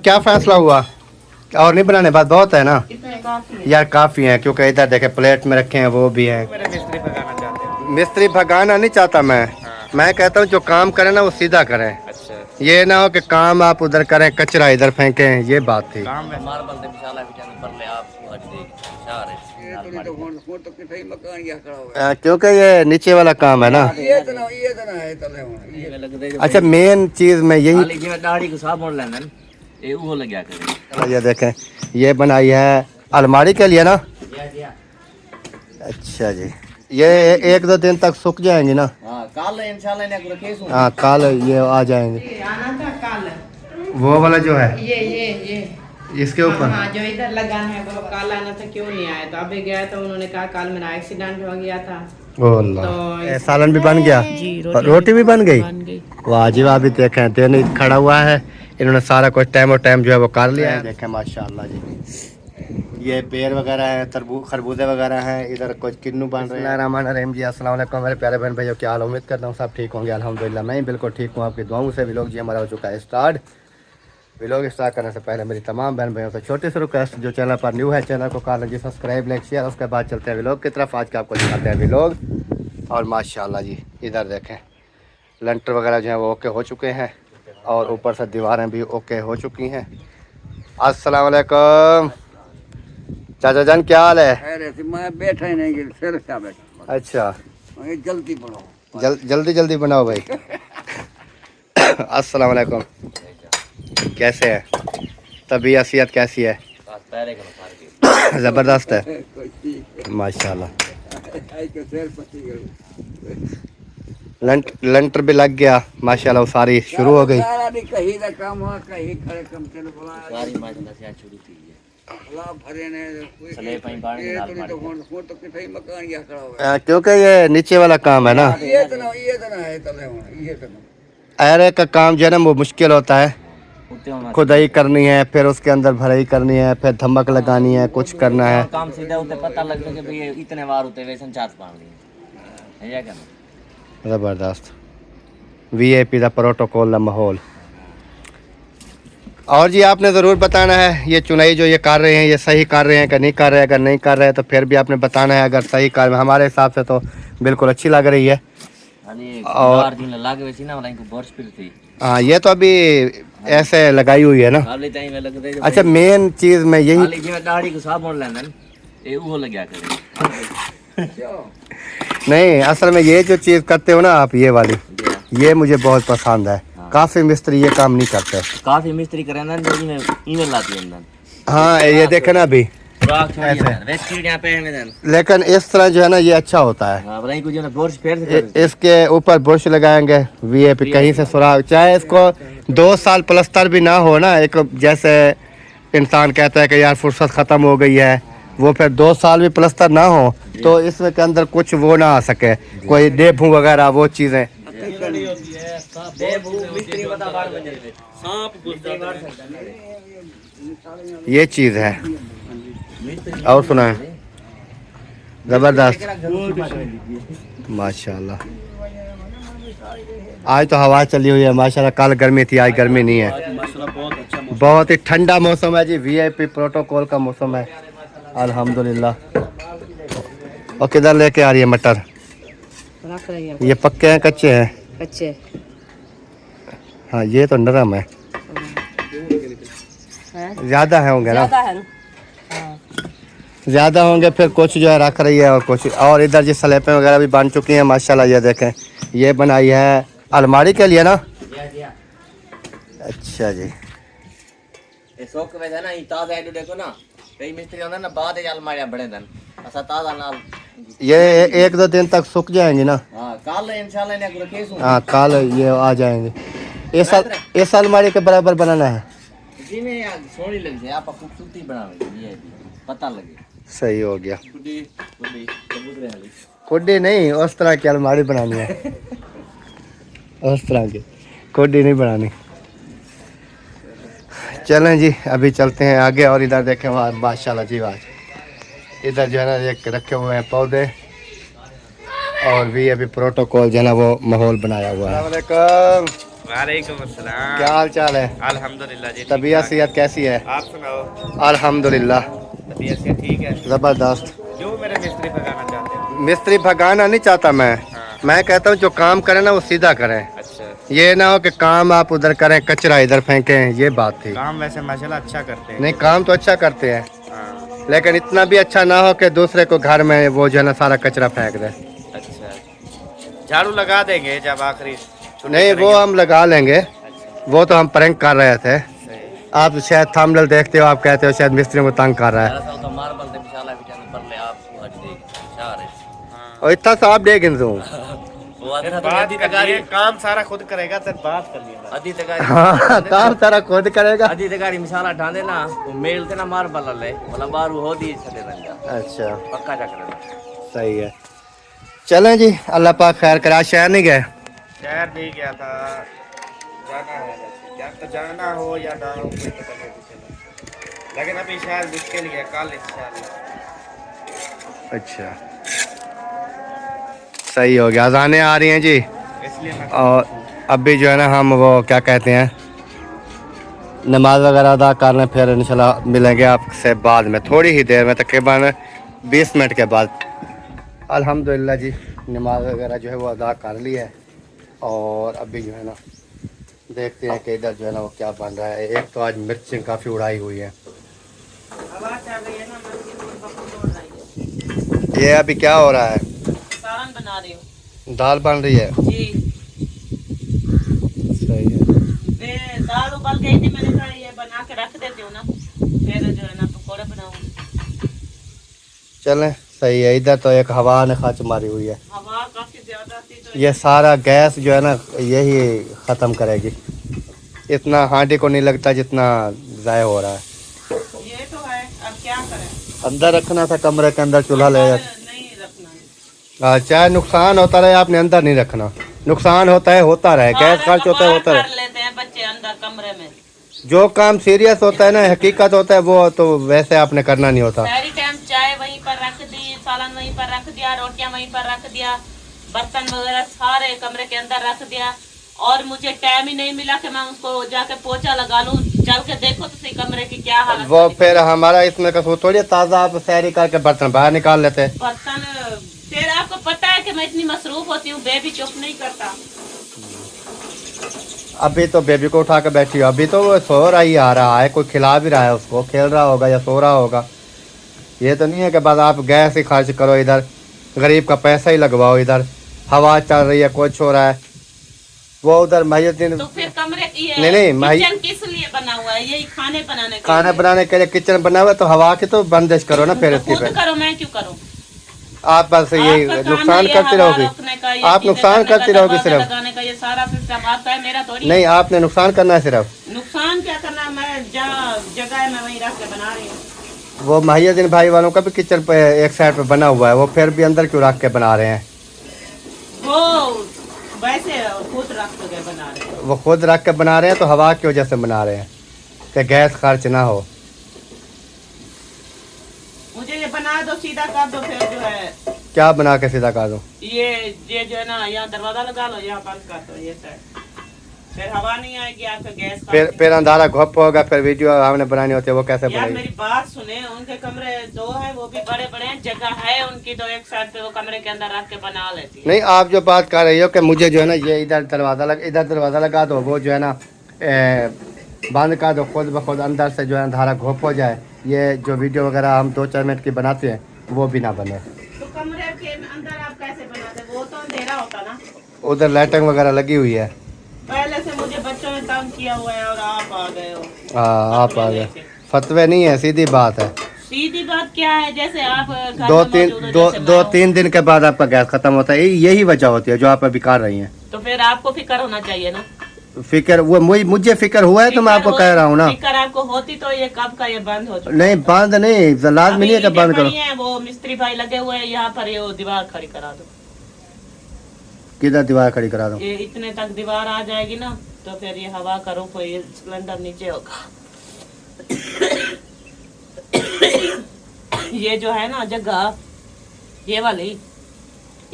क्या फैसला हुआ? और नहीं बनाने, बात बहुत है ना यार, काफ़ी है। क्योंकि इधर देखे प्लेट में रखे हैं, वो भी हैं। मिस्त्री भगाना नहीं चाहता मैं कहता हूँ जो काम करें ना वो सीधा करें। अच्छा। ये ना हो कि काम आप उधर करें, कचरा इधर फेंकें, ये बात थी। क्योंकि ये नीचे वाला काम है ना। अच्छा, मेन चीज में यही, ये देखें, ये बनाई है अलमारी के लिए ना। अच्छा जी, ये 1-2 दिन तक सूख जाएंगी ना। हाँ, कल ये आ जाएंगे। आना था कल, वो वाला जो है ये इसके ऊपर, हाँ जो इधर लगाना है वो कल आना था, क्यों नहीं आया? तो अभी गया तो उन्होंने कहा कल मेरा एक्सीडेंट हो गया था। ओ अल्लाह, तो सालन भी बन गया जी, रोटी भी बन गई। वाह जी वाह, भी देखें देने खड़ा हुआ है, इन्होंने सारा कुछ टाइम जो है वो कर लिया है। देखें माशाल्लाह जी, ये पेड़ वगैरह है, खरबूजे वगैरह हैं, इधर कुछ किन्नू बन रहे हैं। रहमान रहीम जी, अस्सलाम वालेकुम मेरे प्यारे बहन भाइयों, क्या हाल? उम्मीद करता हूँ सब ठीक होंगे। अल्हम्दुलिल्लाह मैं बिल्कुल ठीक हूँ, आपकी दुआओं से। व्लॉग जी हमारा हो चुका है स्टार्ट। व्लॉग स्टार्ट करने से पहले मेरी तमाम बहन भाइयों से छोटी सी रिक्वेस्ट, जो चैनल पर न्यू है चैनल को कर लीजिए सब्सक्राइब, लाइक, शेयर। उसके बाद चलते हैं व्लॉग की तरफ। आज के आपको दिखाते हैं व्लॉग। और माशाल्लाह जी, इधर देखें लेंटर वगैरह जो है वो ओके हो चुके हैं, और ऊपर से दीवारें भी ओके हो चुकी हैं। अस्सलाम वालेकुम चाचा जान, क्या हाल है? मैं बैठा ही नहीं, फिर क्या बैठा। अच्छा, जल्दी बनाओ, जल्दी बनाओ भाई। अस्सलाम वालेकुम, कैसे है? तबीयत सेहत कैसी है? ज़बरदस्त है माशाल्लाह। लेंटर भी लग गया माशाल्लाह, सारी शुरू हो गई। कहीं का काम हुआ, कहीं खड़े कम चल क्योंकि ये नीचे वाला काम है ना, अरे का काम जो है ना वो मुश्किल होता है। खुदाई करनी है, फिर उसके अंदर भराई करनी है, फिर धमक लगानी है, कुछ करना है। काम सीधा होते पता लगता है कि भाई इतने बार होते वैसे चार्ज पान लिए है क्या? ज़बरदस्त वीआईपी का प्रोटोकॉल का माहौल। और जी आपने ज़रूर बताना है ये चुनाई जो ये कर रहे हैं, ये सही कर रहे हैं कि नहीं कर रहे हैं। अगर नहीं कर रहे हैं तो फिर भी आपने बताना है। अगर सही कर, हमारे हिसाब से तो बिल्कुल अच्छी लग रही है। और हाँ, ये तो अभी ऐसे लगाई हुई है ना। अच्छा, मेन चीज़ में यही, नहीं असल में ये जो चीज़ करते हो ना आप, ये वाली, ये मुझे बहुत पसंद है। काफ़ी मिस्त्री ये काम नहीं करते। काफी मिस्त्री करें ना जो ईमेल लाती है। हाँ, ये देखे ना अभी लेकिन इस तरह जो है ना ये अच्छा होता है। इसके ऊपर ब्रश लगाएंगे वीआईपी, कहीं से सुराख, चाहे इसको 2 साल प्लस्तर भी ना हो ना। एक जैसे इंसान कहता है कि यार फुर्सत ख़त्म हो गई है, वो फिर 2 साल भी प्लस्तर ना हो तो इसमें के अंदर कुछ वो ना आ सके, कोई डेभू वगैरह वो चीज़ें। ये चीज़ है। और सुना है, ज़बरदस्त माशाल्लाह। आज तो हवा चली हुई है माशाल्लाह, कल गर्मी थी, आज गर्मी नहीं है। बहुत ही ठंडा मौसम है जी, वीआईपी प्रोटोकॉल का मौसम है अल्हम्दुलिल्लाह। और किधर लेके आ रही है मटर? ये पक्के हैं कच्चे हैं? कच्चे। हाँ, ये तो नरम है, ज़्यादा है होंगे ना, ज़्यादा होंगे। फिर कुछ जो है रख रही है और कुछ। और इधर जी स्लैपें वगैरह भी बन चुकी हैं माशाल्लाह। ये देखें, ये बनाई है अलमारी के लिए ना। अच्छा जी, ये 1-2 दिन तक सूख जाएंगी ना। हाँ, कल ये आ जाएंगे। इस अलमारी के बराबर बनाना है, पता लगे। सही हो गया। कुड्डी नहीं, उस तरह की अलमारी बनानी है। उस तरह की कुड्डी नहीं बनानी। चलें जी, अभी चलते हैं आगे। और इधर देखें वहाँ माशाल्लाह जी, आज इधर जो है ना एक रखे हुए हैं पौधे, और भी अभी प्रोटोकॉल जो है ना वो माहौल बनाया हुआ है। वालेकुम अस्सलाम। क्या हाल चाल है? अल्हम्दुलिल्लाह जी। तबीयत सेहत कैसी है? आप सुनाओ। अल्हम्दुलिल्लाह तबीयत से ठीक है? ज़बरदस्त। क्यों मेरे मिस्त्री भगाना चाहते हो? मिस्त्री भगाना नहीं चाहता मैं। हाँ। मैं कहता हूँ जो काम करें ना वो सीधा करें। अच्छा। ये ना हो कि काम आप उधर करें, कचरा इधर फेंकें, ये बात थी। काम वैसे माशाल्लाह अच्छा करते हैं। नहीं, काम तो अच्छा करते हैं, हाँ। लेकिन इतना भी अच्छा ना हो कि दूसरे को घर में वो जो है ना सारा कचरा फेंक दे। अच्छा। झाड़ू लगा देंगे जब आखिरी छुट्टी नहीं, वो करेंगे। हम लगा लेंगे। अच्छा। वो तो हम प्रैंक कर रहे थे। सही। आप शायद थंबनेल देखते हो, आप कहते हो शायद मिस्त्री को तंग कर रहा है। मेरा तो मार्बल दे विशाला विचार पर ले आप हट देगी चार है हाँ। और इतना साफ दे गिनूं। वो आगे फिर तो बात अधी कर तगारी लिए, काम सारा खुद करेगा, फिर बात कर लिया। अधी तगारी हाँ, काम सारा खुद करेगा। अधी तगारी मिसाला ढांदे ना वो मेल थे ना मार्बल ले मतलब बार वो हो दी छदे रंगा अच्छा, पक्का जा कर सही है। चलें जी, अल्लाह पाक खैर करे। आज शहर नहीं गए? शहर नहीं गया था, जाना है वैसे। क्या तो जाना हो या ना हो कोई पता नहीं चला, लेकिन अभी शायद मुश्किल ही है, कल इंशाल्लाह। अच्छा, सही हो गया। अज़ानें आ रही हैं जी, इसलिए मैं और अभी जो है ना हम वो क्या कहते हैं नमाज वगैरह अदा करने, फिर इंशाल्लाह मिलेंगे आपसे बाद में, थोड़ी ही देर में, तकरीबन 20 मिनट के बाद। अल्हम्दुलिल्लाह जी, नमाज वगैरह जो है वो अदा कर ली है, और अभी जो है ना देखते हैं कि इधर जो है ना वो क्या बन रहा है। एक तो आज मिर्चें काफ़ी उड़ाई हुई है। हवा चल रही है ना, मस्जिद में पप्पू तोड़ रही है। ये अभी क्या हो रहा है? सालन बना रही हूँ दाल बन रही है। जी। सही है। मैं दाल उबल गई थी, मैंने कहा ये बना के रख देती हूँ ना, फिर जो है ना पकौड़े बनाऊंगी। चलें, सही है। इधर तो एक हवा ने खच मारी हुई है। हवा काफी ज्यादा थी तो ये सारा गैस जो है ना यही ख़त्म करेगी। इतना हांडी को नहीं लगता जितना ज़ाय हो रहा है। ये तो है, अब क्या करें। अंदर रखना था, कमरे के अंदर चूल्हा ले अंदर नहीं रखना है। चाहे नुकसान होता रहे, आपने अंदर नहीं रखना। नुकसान होता है, होता रहे, गैस खर्च होता है, होता कर रहे। लेते हैं बच्चे अंदर कमरे में। जो काम सीरियस होता है ना, हकीकत होता है, वो तो वैसे आपने करना नहीं होता। सारी टाइम चाय वहीं पर रख दी, सालन वहीं पर रख दिया, रोटियां वहीं पर रख दिया, बर्तन वगैरह सारे कमरे के अंदर रख दिया, और मुझे टाइम ही नहीं मिला कि मैं उसको जाके पोछा लगा लूं। चल के देखो तो सही कमरे की क्या हालत वो है। फिर हमारा इसमें कसूर थोड़ी, ताज़ा आप सैरी करके बर्तन बाहर निकाल लेते। बर्तन फिर आपको पता है कि मैं इतनी मसरूफ होती हूँ, बेबी चुप नहीं करता। अभी तो बेबी को उठा के बैठी हो, अभी तो वो सो रहा ही आ रहा है, कोई खिला भी रहा है उसको, खेल रहा होगा या सो रहा होगा। ये तो नहीं है कि बस आप गैस ही खर्च करो, इधर गरीब का पैसा ही लगवाओ, इधर हवा चल रही है, कुछ हो रहा है। वो उधर महियुद्दीन तो फिर कमरे नहीं, किचन किस लिए बना हुआ है? यही खाने बनाने के खाना लिए। बनाने के लिए किचन बना हुआ है, तो हवा की तो बंदिश करो ना फिर तो इसकी खुद पे। करो, मैं क्यों करूँ? आप बस ये आपका काम नुकसान है ये करती हवा रहोगी, रोकने का, ये आप चीजें नुकसान करने का, करती रहोगी दरवाजा सिर्फ। लगाने का, ये सारा सिस्टम आपका है, मेरा थोड़ी है। नहीं, आपने नुकसान करना है सिर्फ। नुकसान क्या करना, मैं जहाँ जगह है मैं वहीं रख के बना रही हूँ। वो महियुद्दीन भाई वालों का भी किचन पे एक साइड पे बना हुआ है, वो फिर भी अंदर क्यों रख के बना रहे हैं? वो वैसे खुद रख के बना रहे हैं। वो खुद रख के बना रहे हैं, तो हवा की वजह से बना रहे हैं कि गैस खर्च ना हो। मुझे ये बना दो, सीधा कर दो, फिर जो है क्या बना के सीधा कर दूं? ये जो है ना, यहाँ दरवाजा लगा लो, यहाँ बंद कर दो ये साइड, फिर हवा नहीं आएगी आपका गैस फिर अंधारा घुप होगा, फिर वीडियो हमने बनानी होती है, वो कैसे यार बनेगी? मेरी बात सुने, उनके कमरे दो है, वो भी बड़े बड़े हैं, जगह है उनकी, तो एक साइड पे वो कमरे के अंदर रख के बना लेती है। नहीं, आप जो बात कर रही हो कि मुझे जो है ना ये इधर दरवाज़ा लगा दो, वो जो है ना बंद कर दो, खुद ब खुद अंदर से जो है अंधारा घुप हो जाए, ये जो वीडियो वगैरह हम 2-4 मिनट की बनाते हैं वो भी ना बने। तो कमरे के अंदर आप कैसे बनाते? वो तो अंधेरा होता ना। उधर लाइटिंग वगैरह लगी हुई है। पहले से मुझे बच्चों ने तंग किया हुआ है और आप आ गए हो। हाँ, आप आ गए। फतवे नहीं है, सीधी बात है। सीधी बात क्या है, जैसे आप घर में मौजूद हो, जैसे मैं हूँ। 2-3 दिन के बाद आपका गैस खत्म होता है, यही वजह होती है जो आप अभी कर रही हैं। तो फिर आपको फिक्र होना चाहिए ना। फिक्र वो मुझे फिक्र हुआ है तो मैं आपको कह रहा हूँ ना। फिक्र आपको होती तो ये कब का ये बंद हो चुका। नहीं, बंद नहीं, लाजमी नहीं है कि बंद करो। वो मिस्त्री भाई लगे हुए हैं यहाँ पर, ये वो दीवार खड़ी करा दो। किधर दीवार खड़ी करा दूं? ये इतने तक दीवार आ जाएगी ना, तो फिर ये हवा का रुख, ये सिलेंडर नीचे होगा। ये जो है ना जगह, ये वाली,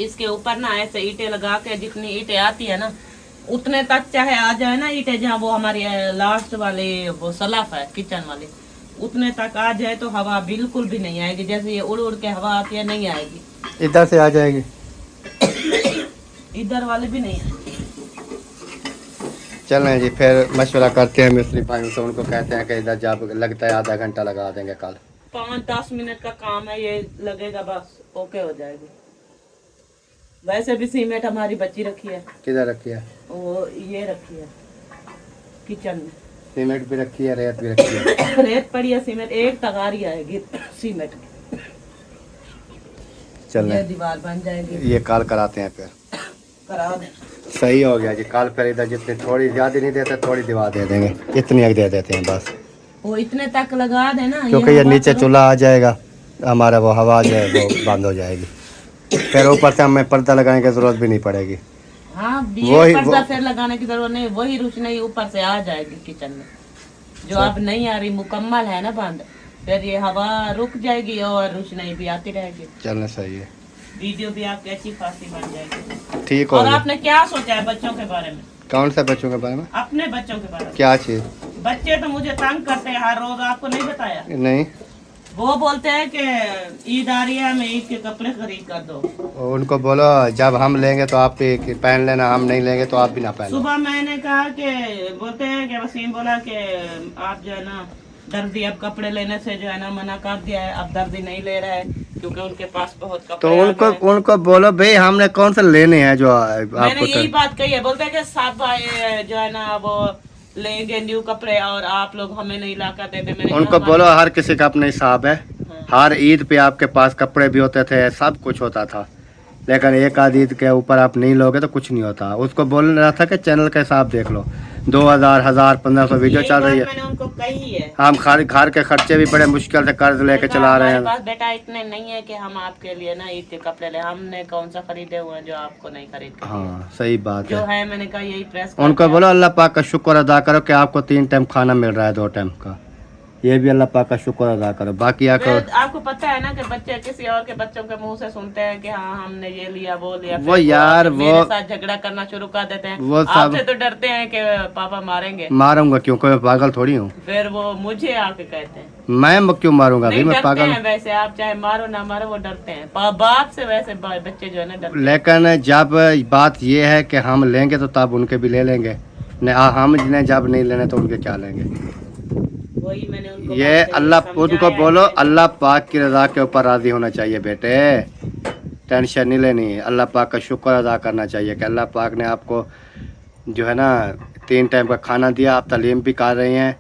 इसके ऊपर ना ऐसे ईंटें लगा के, जितनी ईंटें आती है ना उतने तक चाहे आ जाए ना ईंटें, जहाँ वो हमारी लास्ट वाले वो सलाफ है किचन वाले, उतने तक आ जाए तो हवा बिल्कुल भी नहीं आएगी। जैसे ये उड़ उड़ के हवा आती है, नहीं आएगी। इधर से आ जाएगी, इधर वाले भी नहीं आएगी। चलें जी, फिर मशवरा करते हैं मिस्त्री भाइयों से, उनको कहते हैं कि इधर जब लगता है आधा घंटा लगा देंगे कल। 5-10 मिनट का काम है, ये लगेगा बस ओके हो जाएगी। वैसे भी सीमेंट हमारी बच्ची रखी है। किधर रखी है? वो ये रखी है किचन में। सीमेंट भी रखी है, रेत भी रखी है। रेत पड़ी है, सीमेंट एक तगारी आएगी सीमेंट की। चलें, ये दीवार बन जाएगी। ये कल कराते हैं, फिर करा दें। सही हो गया जी। कल फिर इधर जितनी थोड़ी ज़्यादा नहीं देते, थोड़ी दीवार दे देंगे, इतनी एक दे देते हैं बस। वो इतने तक लगा देना, क्योंकि ये नीचे चूल्हा आ जाएगा हमारा, वो हवा जो है वो बंद हो जाएगी। फिर ऊपर से हमें पर्दा लगाने की जरूरत भी नहीं पड़ेगी। हाँ, वही पर्दा फिर लगाने की जरूरत नहीं, वही रोशनी ऊपर से आ जाएगी किचन में, जो अब नहीं आ रही, मुकम्मल है ना बंद। फिर ये हवा रुक जाएगी और रोशनी भी आती रहेगी। चलना सही है, वीडियो भी आपकी अच्छी खासी बन जाएगी। ठीक हो और गया। आपने क्या सोचा है बच्चों के बारे में? कौन सा बच्चों के बारे में? अपने बच्चों के बारे में। क्या चीज़? बच्चे तो मुझे तंग करते हैं हर रोज, आपको नहीं बताया? नहीं, वो बोलते हैं कि ईद आ रही है, हमें ईद के कपड़े खरीद कर दो। उनको बोलो जब हम लेंगे तो आप भी पहन लेना, हम नहीं लेंगे तो आप भी ना पहन। सुबह मैंने कहा कि बोलते हैं कि वसीम बोला कि आप जो है ना दर्दी अब कपड़े लेने से जो है ना मना कर दिया है, अब दर्दी नहीं ले रहा है क्योंकि उनके पास बहुत कपड़े तो आ गए। उनको बोलो भाई हमने कौन से लेने हैं जो मैंने आपको यही बात कही है। बोलते हैं कि सब जो है ना वो लेंगे न्यू कपड़े और आप लोग हमें नहीं ला कर देते। मैंने उनको कहा, बोलो हर किसी का अपना हिसाब है। हर ईद पे आपके पास कपड़े भी होते थे, सब कुछ होता था, लेकिन एक आध ईद के ऊपर आप नहीं लोगे तो कुछ नहीं होता। उसको बोल रहा था कि चैनल का हिसाब देख लो, 2000, 1000, 1500 वीडियो चल रही है। मैंने उनको कही है। हम घर के खर्चे भी बड़े मुश्किल से कर्ज लेके चला रहे हैं। पास बेटा इतने नहीं है कि हम आपके लिए ना ईद के कपड़े ले, हमने कौन सा खरीदे हुए हैं जो आपको नहीं खरीद के। हाँ सही बात जो है। है मैंने कहा यही प्रेस। उनको बोलो अल्लाह पाक का शुक्र अदा करो कि आपको 3 टाइम खाना मिल रहा है, 2 टाइम का, ये भी अल्लाह पाक का शुक्र अदा करो। बाकी आपको पता है ना कि बच्चे किसी और के बच्चों के मुंह से सुनते हैं कि हाँ हमने ये लिया वो लिया, वो यार वो मेरे साथ झगड़ा करना शुरू कर देते हैं। वो सब आपसे तो डरते हैं कि पापा मारेंगे। मारूंगा क्यों, कोई पागल थोड़ी हूँ। फिर वो मुझे आके कहते हैं मैं क्यों मारूंगा भाई, मैं पागल हैं। वैसे आप चाहे मारो ना मारो वो डरते हैं बाप से, वैसे बच्चे जो है ना डरते हैं। लेकिन जब बात ये है कि हम लेंगे तो तब उनके भी ले लेंगे, हम जिन्हें जब नहीं लेने तो उनके क्या लेंगे। वही मैंने उनको ये अल्लाह उनको बोलो अल्लाह पाक की रज़ा के ऊपर राज़ी होना चाहिए बेटे, टेंशन नहीं लेनी, अल्लाह पाक का शुक्र अदा करना चाहिए कि अल्लाह पाक ने आपको जो है ना 3 टाइम का खाना दिया, आप तालीम भी कर रहे हैं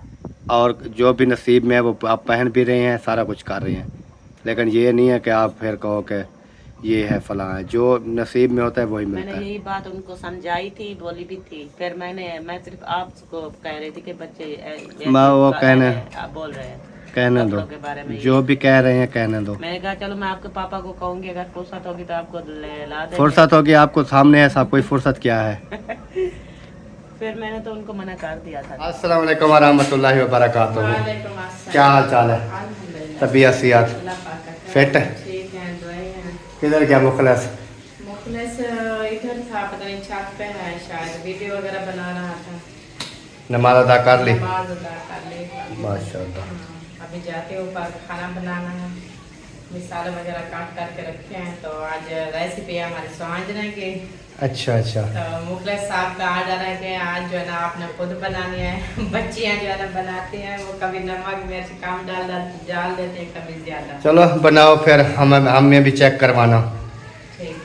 और जो भी नसीब में है वो आप पहन भी रहे हैं, सारा कुछ कर रहे हैं। लेकिन ये नहीं है कि आप फिर कहो कि ये है फलां है, जो नसीब में होता है वही मिलता मैंने है। यही बात उनको समझाई थी, बोली भी थी। फिर मैं सिर्फ आपको कह रही थी कि बच्चे वो कहने आप बोल रहे हैं कहने दो, के बारे में जो भी कह रहे हैं कहने दो। मैंने कहा चलो मैं आपके पापा को कहूंगी, अगर फुर्सत होगी तो आपको ला देंगे। फुर्सत होगी आपको सामने है सब, कोई फुर्सत क्या है। फिर मैंने तो उनको मना कर दिया था। अस्सलाम वालेकुम व रहमतुल्लाहि व बरकातुहू। क्या हाल चाल है? तबीयत सियात फिट? किधर गया मुखलस? मुखलिस इधर था, पता नहीं छत पे है शायद, वीडियो वगैरह बना रहा था। नमाज अदा कर ली? नमाज अदा कर ली। माशाल्लाह। अभी जाते हो ऊपर खाना बनाना है, मिसाल वगैरह काट करके रखे हैं। तो आज रेसिपी है हमारी स्वांजने की। अच्छा अच्छा। तो मुखलिस साहब का ऑर्डर है कि आज जो है ना आपने खुद बनानी है। बच्चियाँ जो है ना बनाती हैं, वो कभी नमक मिर्च कम डाल देते हैं, कभी ज्यादा। चलो बनाओ फिर, हमें भी चेक करवाना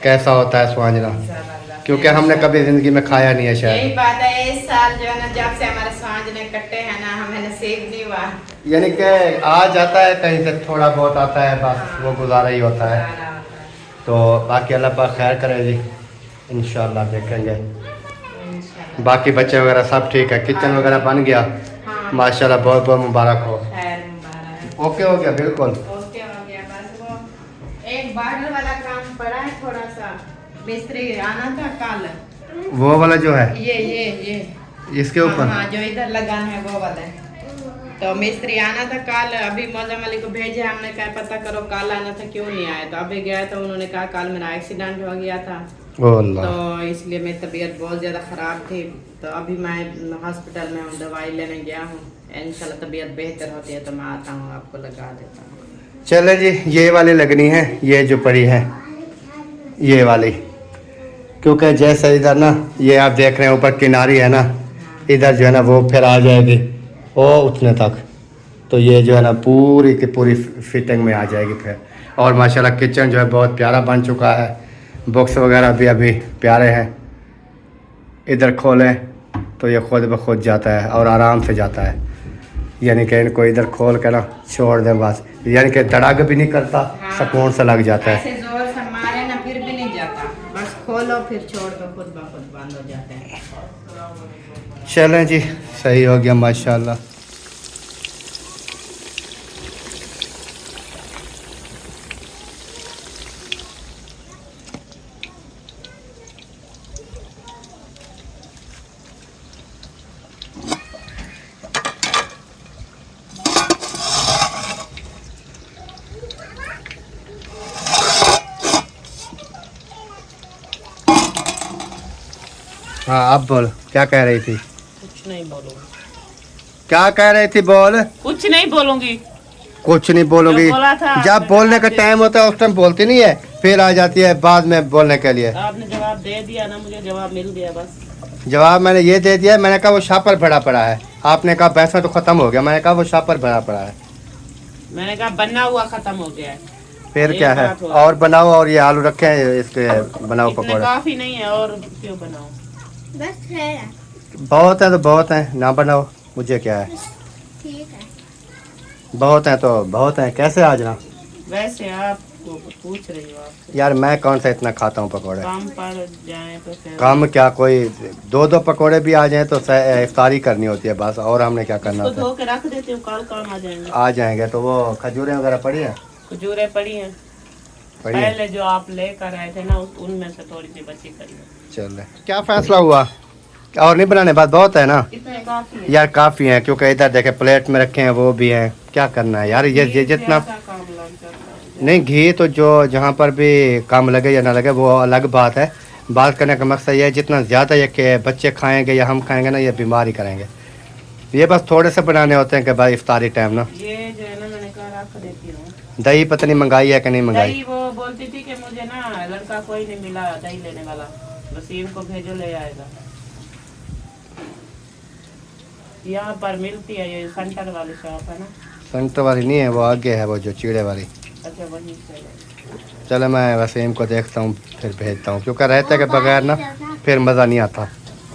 कैसा होता है स्वांजना, क्योंकि हमने कभी जिंदगी में खाया नहीं है शायद। यही बात है, इस साल जो है ना जब से हमारे स्वांजने कट्टे हैं ना, हमें नसीब नहीं हुआ। यानी कि आ जाता है कहीं से, थोड़ा बहुत आता है बस, वो गुजारा ही होता है। तो बाकी अल्लाह पाक खैर करे जी, इंशाल्लाह देखेंगे। बाकी बच्चे वगैरह सब ठीक है, किचन वगैरह बन गया? माशाल्लाह, बहुत बहुत मुबारक हो। ओके हो गया, बिल्कुल ओके हो गया। बस वो एक बाहर वाला काम पड़ा है, थोड़ा सा मिस्त्री आना था कल। वो वाला जो है ये इसके ऊपर, हाँ जो इधर लगाना है वो वाला है। तो मिस्त्री आना था कल, अभी मौजम अली को भेजे, हमने कहा पता करो कल आना था क्यों नहीं आया। तो अभी गया तो उन्होंने कहा कल मेरा एक्सीडेंट हो गया था ओ अल्लाह। तो इसलिए मेरी तबीयत बहुत ज़्यादा ख़राब थी। तो अभी मैं हॉस्पिटल में हूँ, दवाई लेने गया हूँ। इंशाल्लाह तबीयत बेहतर होती है तो मैं आता हूँ, आपको लगा देता हूँ। चले जी, ये वाली लगनी है, ये जो पड़ी है ये वाली, क्योंकि जैसे इधर ना ये आप देख रहे हैं ऊपर किनारी है ना, इधर जो है ना वो फिर आ जाएगी वो उतने तक, तो ये जो है ना पूरी की पूरी फिटिंग में आ जाएगी फिर। और माशाल्लाह किचन जो है बहुत प्यारा बन चुका है, बॉक्स वगैरह भी अभी प्यारे हैं। इधर खोलें तो ये खुद ब खुद जाता है और आराम से जाता है, यानी कि इनको इधर खोल के ना छोड़ दें बस, यानी कि धड़ाक भी नहीं करता, सुकून से लग जाता है। ऐसे जोर से मारे ना फिर भी नहीं जाता, बस खोलो फिर छोड़ दो, खुद ब खुद बंद हो जाते हैं। चलें जी, सही हो गया माशाल्लाह। हाँ अब बोल, क्या कह रही थी? कुछ नहीं बोलूंगी। क्या कह रही थी? बोल। कुछ नहीं बोलूंगी। कुछ नहीं बोलूंगी? जो बोला था जब आपने बोलने का जवाब टाइम होता है उस टाइम बोलती नहीं है, फिर आ जाती है बाद में बोलने के लिए। आपने जवाब दे दिया ना, मुझे जवाब मिल गया बस। जवाब मैंने ये दे दिया, मैंने कहा वो शापर भरा पड़ा है, आपने कहा पैसा तो खत्म हो गया, मैंने कहा वो शापर भरा पड़ा है। मैंने कहा बना हुआ खत्म हो गया है। फिर ये क्या है? बात हो। और बनाओ, और ये आलू रखे हैं इसके बनाओ इतने पकौड़े। काफी नहीं है, और क्यों बनाओ? बस है, बहुत है तो बहुत है, ना बनाओ, मुझे क्या है। ठीक है। बहुत है तो बहुत है, कैसे आज ना। वैसे आपको पूछ रही हो आपसे। यार मैं कौन सा इतना खाता हूँ पकौड़े। काम पड़ जाए तो फिर काम क्या, कोई दो पकौड़े भी आ जाएं तो इफ्तारी करनी होती है बस, और हमने क्या करना उसको होता धो के रख देती हूँ, कल काम आ जाएंगे। है। आ जाएंगे तो वो खजूरें वगैरह पड़ी हैं? खजूरें पड़ी हैं, पड़ी हैं। पहले जो आप लेकर आए थे ना उनमें से थोड़ी सी बची करी है। चल, क्या फैसला हुआ? और नहीं बनाने, बात बहुत है ना इतने काफी है। यार, काफ़ी है, क्योंकि इधर देखे प्लेट में रखे हैं वो भी हैं, क्या करना है यार, ये जितना ऐसा काम लग जाता है। नहीं, घी तो जो जहाँ पर भी काम लगे या ना लगे वो अलग बात है। बात करने का मकसद ये है जितना ज़्यादा ये कि बच्चे खाएंगे या हम खाएंगे ना, ये बीमार ही करेंगे। ये बस थोड़े से बनाने होते हैं कि भाई इफ्तारी टाइम ना। ये जो है ना मैंने कहा रख देती हूँ। दही पता नहीं मंगाई है कि नहीं मंगाई। दही वो बोलती थी कि मुझे ना लड़का कोई नहीं मिला दही लेने वाला, वसीम को भेजो ले आएगा। यहाँ पर मिलती है, ये सेंटर वाली शॉप है ना। सेंटर वाली नहीं है, वो आगे है, वो जो चीड़े वाली। अच्छा वहीं से। चलो मैं वसीम को देखता हूँ फिर भेजता हूँ, क्योंकि रहते के बगैर ना फिर मज़ा नहीं आता।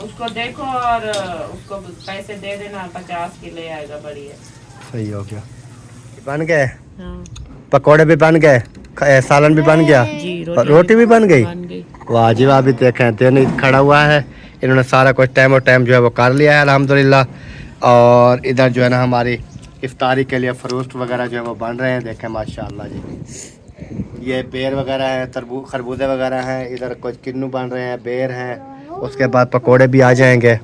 उसको देखो और उसको पैसे दे देना, 50 की ले आएगा, बढ़िया। सही हो गया। बन गए हाँ। पकौड़े भी बन गए, सालन भी बन गया, जी रोटी भी बन गई। बन गई। वाह जी वाह, भी देखें तेन खड़ा हुआ है, इन्होंने सारा कुछ टाइम जो है वो कर लिया है अल्हम्दुलिल्लाह। और इधर जो है ना हमारी इफ्तारी के लिए फ्रूट वगैरह जो है वो बन रहे हैं, देखें माशाल्लाह जी। ये बेर वगैरह हैं, खरबूजे वगैरह हैं, इधर कुछ किन्नू बन रहे हैं, बेर हैं, उसके बाद पकोड़े भी आ जाएंगे।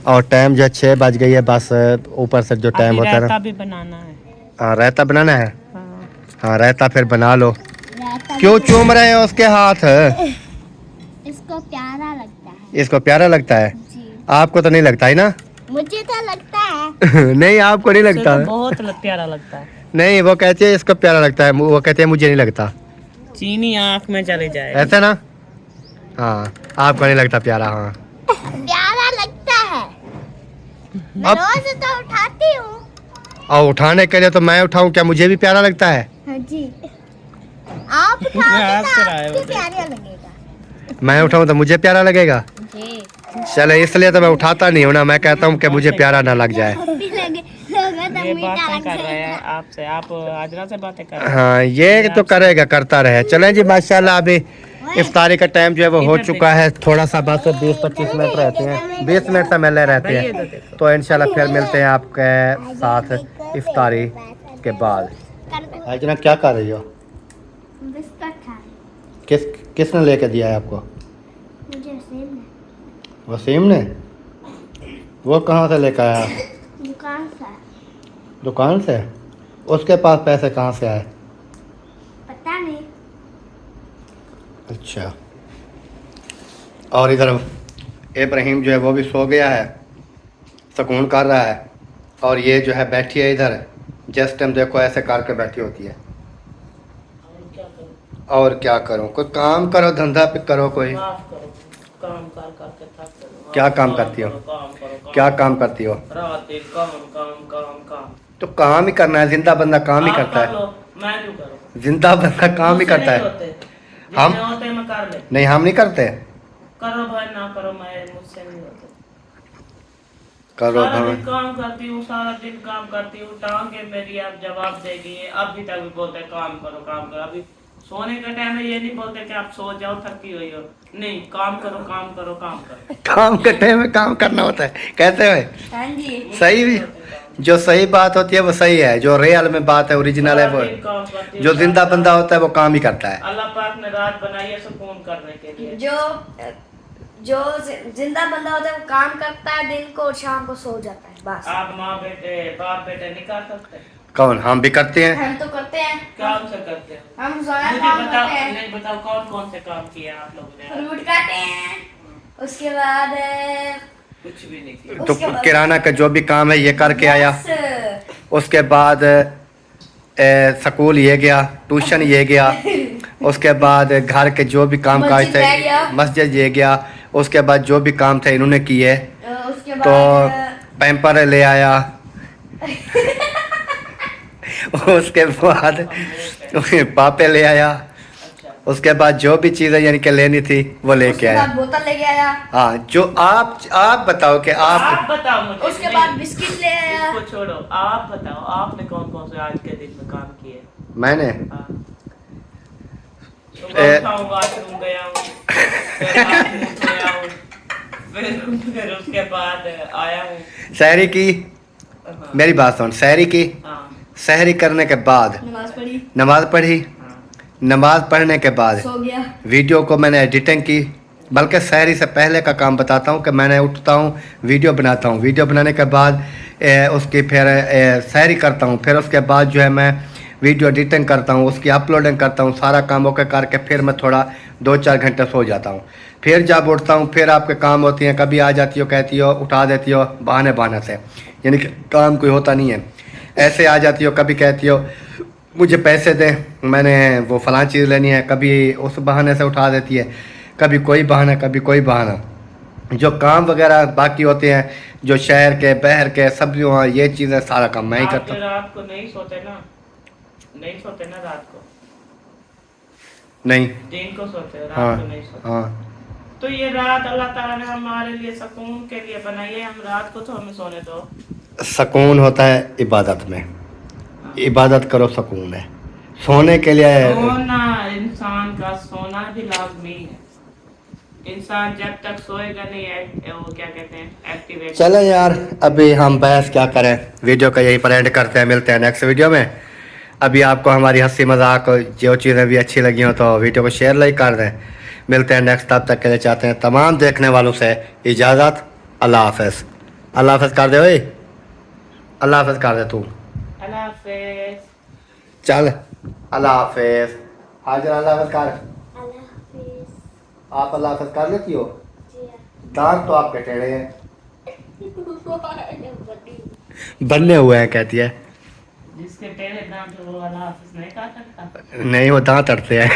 और टाइम जो है 6 बज गई है, बस ऊपर से जो टाइम होता है ना। रायता भी बनाना है। हाँ रायता बनाना है। हाँ। हाँ रायता फिर बना लो। रायता क्यों चूम रहे हो उसके हाथ? इसको प्यारा लगता है इसको प्यारा लगता है, जी। आपको तो नहीं लगता है ना? मुझे तो लगता है। नहीं आपको नहीं लगता है। बहुत प्यारा लगता है। नहीं वो कहती है इसको प्यारा लगता है, वो कहते हैं मुझे नहीं लगता। चीनी आँख में चले जाए ऐसा ना? हाँ आपको नहीं लगता प्यारा? हाँ प्यारा लगता है, मैं अब रोज तो उठाती हूँ। और उठाने के लिए तो मैं उठाऊं क्या, मुझे भी प्यारा लगता है? हाँ जी, आप उठाओगे हंस तो रहा है आपको वो प्यारा लगेगा मैं उठाऊं तो मुझे प्यारा लगेगा? जी। चलो इसलिए तो मैं उठाता नहीं हूँ ना, मैं कहता हूँ कि मुझे प्यारा ना लग जाए। भी लोगों तो ये मीठा बातें लगता कर रहे है। हैं आपसे, आप आजरा से बातें कर रहे हैं। हाँ ये तो करेगा, करता रहे। चलें जी माशाल्लाह, अभी इफ्तारी का टाइम जो है वो हो चुका है, थोड़ा सा बस 20-25 मिनट रहते हैं, 20 मिनट से मिले रहते हैं, तो इंशाल्लाह फिर मिलते हैं आपके साथ इफ्तारी के बाद। अर्चना क्या कर रही हो? बिस्कुट खा रही। किसने लेके दिया है आपको? मुझे सेब है। वसीम ने? वो कहाँ से लेकर आया? दुकान से। दुकान से? उसके पास पैसे कहाँ से आए? पता नहीं। अच्छा और इधर इब्राहिम जो है वो भी सो गया है, सुकून कर रहा है। और ये जो है बैठी है इधर, जिस टाइम देखो ऐसे करके बैठी होती है। और क्या करूं, कोई काम करो, धंधा पे करो कोई। माफ करो, काम कर करके थक गए। क्या काम करती हो? क्या काम करती हो? रात दिन काम काम काम काम। तो काम ही करना है, जिंदा बंदा काम ही करता है। मैं क्यों करूं? जिंदा बंदा काम ही करता है। हम होते मैं कर ले। नहीं, हम नहीं करते। करो भाई, ना करो, मैं मुझसे नहीं होते। करो सारा भाई। दिन काम करती हूँ, सारा दिन काम करती हूँ, टांगे मेरी अब जवाब देगी। अभी तक भी बोलते हैं काम करो काम करो। अभी सोने का टाइम है, ये नहीं बोलते कि आप सो जाओ, थकी हुई हो। नहीं, काम करो काम करो काम करो। काम के टाइम में काम करना होता है, कहते हैं। हाँ जी। सही भी, जो सही बात होती है वो सही है, जो रियल में बात है, ओरिजिनल है वो। जो जिंदा बंदा होता है वो काम ही करता है। अल्लाह पाक ने रात बनाई है सुकून करने के लिए। जो जिंदा बंदा होता है वो काम करता है दिन को और शाम को सो जाता है, बस। आप माँ बेटे बाप बेटे नहीं कर सकते? कौन? हम भी करते हैं। हम तो करते हैं। काम से करते हैं। हम सारा मुझे काम बताओ, करते हैं। नहीं बताओ कौन कौन से काम किया आप लोगों ने? फ्रूट काटे हैं, उसके बाद कुछ भी नहीं किया। तो किराना का जो भी काम है ये करके आया। उसके बाद स्कूल ये गया, ट्यूशन ये गया। उसके बाद घर के जो भी काम काज मस्जिद रह थे, गया। मस्जिद ये गया। उसके बाद जो भी काम थे इन्होंने किए। उसके तो बाद पैम्पर ले आया। उसके बाद पापे ले आया। उसके बाद जो भी चीज़ें यानी कि लेनी थी वो लेके उसके आया। बाद बोतल लेके आया। हाँ, जो आप बताओ कि आप बताओ मुझे। उसके नहीं, बाद बिस्किट ले आया। इसको छोड़ो, आप बताओ आपने कौन कौन से आज के दिन में काम किए? मैंने हाँ। सुबह उठा हूँ, बाथरूम गया हूँ, फिर हाथ मुंह धोया हूँ, फिर उसके बाद आया हूँ। सहरी की, हाँ। मेरी बात सुन, सहरी की। हाँ, सहरी करने के बाद नमाज पढ़ी, नमाज पढ़ी। हाँ। नमाज पढ़ने के बाद सो गया। वीडियो को मैंने एडिटिंग की। बल्कि सहरी से पहले का काम बताता हूँ कि मैंने उठता हूँ, वीडियो बनाता हूँ। वीडियो बनाने के बाद उसकी फिर सहरी करता हूँ। फिर उसके बाद जो है मैं वीडियो एडिटिंग करता हूँ, उसकी अपलोडिंग करता हूँ। सारा काम ओके करके फिर मैं थोड़ा 2-4 घंटे सो जाता हूँ। फिर जब उठता हूँ फिर आपके काम होती हैं। कभी आ जाती हो, कहती हो, उठा देती हो बहाने से, यानी कि काम कोई होता नहीं है। ऐसे आ जाती हो, कभी कहती हो मुझे पैसे दे, मैंने वो फ़लाँ चीज़ लेनी है। कभी उस बहाने से उठा देती है, कभी कोई बहाना, कभी कोई बहाना। जो काम वगैरह बाकी होते हैं, जो शहर के बहर के सब्जियों, ये चीज़ें सारा काम मैं ही आप करता जो हूँ। रात को नहीं सोते ना, नहीं सोते ना रात को, नहीं, दिन को सोते हो, रात हाँ को नहीं सोते। हाँ, तो ये रात अल्लाह ताला ने हमारे लिए सुकून के लिए बनाई है। हम रात को तो हमें सोने दो। सुकून होता है इबादत में। इबादत करो, सुकून है। सोने के लिए सोना, इंसान का सोना भी लाजमी है। इंसान जब तक सोएगा नहीं वो क्या कहते हैं, एक्टिवेट। चलो यार, अभी हम बहस क्या करें, वीडियो का यही पर एंड करते हैं। मिलते हैं नेक्स्ट वीडियो में। अभी आपको हमारी हंसी मजाक जो चीज़ें भी अच्छी लगी हो तो वीडियो को शेयर लाइक कर दें। मिलते हैं नेक्स्ट, तब तक के लिए चाहते हैं तमाम देखने वालों से इजाज़त। अल्लाह हाफ़िज़। अल्लाह हाफ़िज़ कर दे भाई, अल्लाह हाफ़िज़ कर दे तू। अल्लाह हाफ़िज़। चल, अल्लाह हाफ़िज़। हाजिर, अल्लाह हाफ़िज़ कर। अल्लाह हाफिज। आप अल्लाह हाफ़िज़ कर लेती हो? जी दांत तो आपके टेढ़े हैं, हाँ। बनने हुए हैं, कहती है। जिसके टेढ़े दांत वो अल्लाह हाफ़िज़ नहीं कह सकता। नहीं, वो दांत अड़ते हैं।